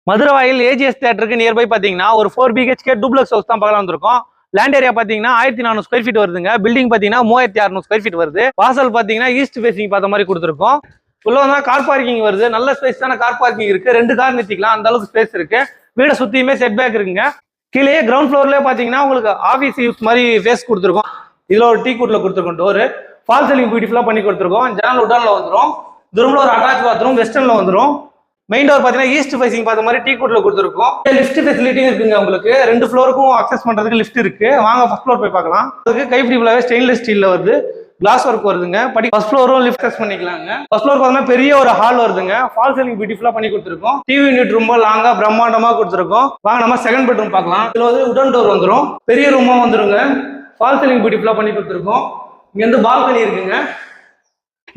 Maduravoyal AGS தியேட்டருக்கு nearby பார்த்தீங்கன்னா ஒரு 4 BHK டூப்ளெக்ஸ் ஹவுஸ் தான் பார்க்கலாம் வந்திருக்கும். லேண்ட் ஏரியா பார்த்தீங்கன்னா 1400 ஸ்கொயர் ஃபீட் வருதுங்க. பில்டிங் பார்த்தீங்கன்னா 3600 ஸ்கொயர் ஃபீட் வருது. வாசல் பார்த்தீங்கன்னா ஈஸ்ட் ஃபேசிங் பார்த்த மாதிரி கொடுத்துருக்கோம். உள்ள வந்தா கார் பார்க்கிங் வருது. நல்ல ஸ்பேஸ் தான கார் பார்க்கிங் இருக்கு. 2 கார் நிறுத்திக்கலாம், அந்த அளவுக்கு ஸ்பேஸ் இருக்கு. வீடை சுத்தியுமே செட் பேக் இருக்குங்க. கீழே கிரவுண்ட் ஃப்ளோர்லேயே பார்த்தீங்கன்னா உங்களுக்கு ஆஃபீஸ் யூஸ் மாதிரி ஃபேஸ் கொடுத்துருக்கோம். இதுல ஒரு டீ கூட்ல கொடுத்துருக்கோம். டோரு ஃபால் சீலிங் பியூட்டிஃபுல்லா பண்ணி கொடுத்துருக்கோம். ஜன்னல் உடன்ல வந்துடும். ரூம்ல ஒரு அட்டாச் பாத்ரூம் வெஸ்டர்ன்ல வந்துடும். மெயின் டோர் பார்த்தீங்கன்னா ஈஸ்ட் ஃபேசிங் பார்த்த மாதிரி டீ கூட்ல கொடுத்துருக்கோம். லிஃப்ட் ஃபெசிலிட்டியும் இருக்குங்க. உங்களுக்கு 2 ஃப்ளோருக்கும் அக்சஸ் பண்றதுக்கு லிஃப்ட் இருக்கு. வாங்க ஃபர்ஸ்ட் ஃப்ளோர் போய் பார்க்கலாம். அதுக்கு கைப்பிடி ஃபுல்லாவே ஸ்டெயின்லெஸ் ஸ்டீல்ல வருது. கிளாஸ் ஒர்க் வருதுங்க. ஃபர்ஸ்ட் ஃப்ளோரும் லிஃப்ட் அக்சஸ் பண்ணிக்கலாங்க. ஃபர்ஸ்ட் ஃப்ளோர் பார்த்தீங்கன்னா பெரிய ஒரு ஹால் வருதுங்க. ஃபால் சீலிங் பியூட்டிஃபுல்லா பண்ணி கொடுத்துருக்கோம். டிவி யூனிட் ரொம்ப லாங்கா பிரம்மாண்டமா கொடுத்துருக்கோம். வாங்க நம்ம செகண்ட் பெட்ரூம் பார்க்கலாம். இதுல வந்து உடன் டோர் வந்துடும். பெரிய ரூமா வந்துருங்க. ஃபால் சீலிங் பியூட்டிஃபுல்லா பண்ணி கொடுத்துருக்கோம். இங்க வந்து பால்கனி இருக்குங்க.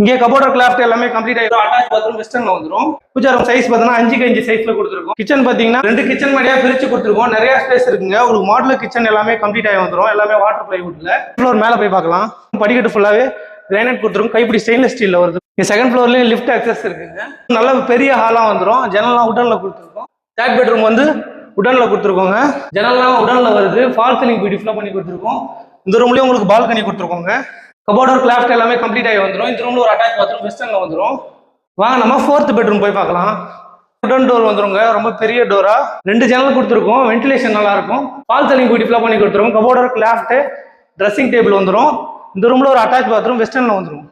இங்கே கபோர்டர் கிளாஃப்ட் எல்லாமே கம்ப்ளீட் ஆயிடும். அட்டாச் பாத்ரூம் வெஸ்டர்ன்ல வந்துடும். பூஜா ரூம் சைஸ் பார்த்தீங்கன்னா 5x5 சைஸ்ல கொடுத்துருக்கோம். கிச்சன் பார்த்தீங்கன்னா 2 கிச்சன் மடியா பிரிச்சு கொடுத்துருக்கோம். நிறைய ஸ்பேஸ் இருக்குங்க. உங்களுக்கு மாடல் கிச்சன் எல்லாமே கம்ப்ளீட் ஆகி வந்துடும். எல்லாமே வாட்டர் பிளைவுட்ல. ஃப்ளோர் மேல போய் பார்க்கலாம். படிக்கட்டு ஃபுல்லாவே கிரானைட் கொடுத்துருக்கோம். கைப்பிடி ஸ்டெயின்லெஸ் ஸ்டீல்ல வருது. இங்க செகண்ட் ஃப்ளோர்லயும் லிஃப்ட் அக்சஸ் இருக்குங்க. நல்ல பெரிய ஹாலா வந்துடும். ஜன்னல்லாம் உடன்ல கொடுத்துருக்கோம். தேர்ட் பெட்ரூம் வந்து உடன்ல கொடுத்துருக்கோங்க. ஜன்னல்லாம் உடன்ல வருது. ஃபால் சீலிங் பியூட்டிஃபுல்லா பண்ணி கொடுத்துருக்கோம். இந்த ரூம்லயும் உங்களுக்கு பால்கனி கொடுத்துருக்கோங்க. கபோர்டர் கிளாஃப்ட் எல்லாமே கம்ப்ளீட் ஆகி வந்துடும். இந்த ரூம்ல ஒரு அட்டாச் பாத்ரூம் வெஸ்டர்ன்ல வந்துடும். வாங்க நம்ம 4th பெட்ரூம் போய் பார்க்கலாம். உடன் டோர் வந்துருங்க. ரொம்ப பெரிய டோரா 2 ஜன்னல் கொடுத்துருக்கோம். வென்டிலேஷன் நல்லா இருக்கும். ஃபால் சீலிங் பியூட்டிஃபுல்லா பண்ணி கொடுத்துருக்கோம். கபோர்டர் கிளாஃப்ட் ட்ரெஸ்ஸிங் டேபிள் வந்துடும். இந்த ரூம்ல ஒரு அட்டாச் பாத்ரூம் வெஸ்டர்ன்ல வந்துடும்.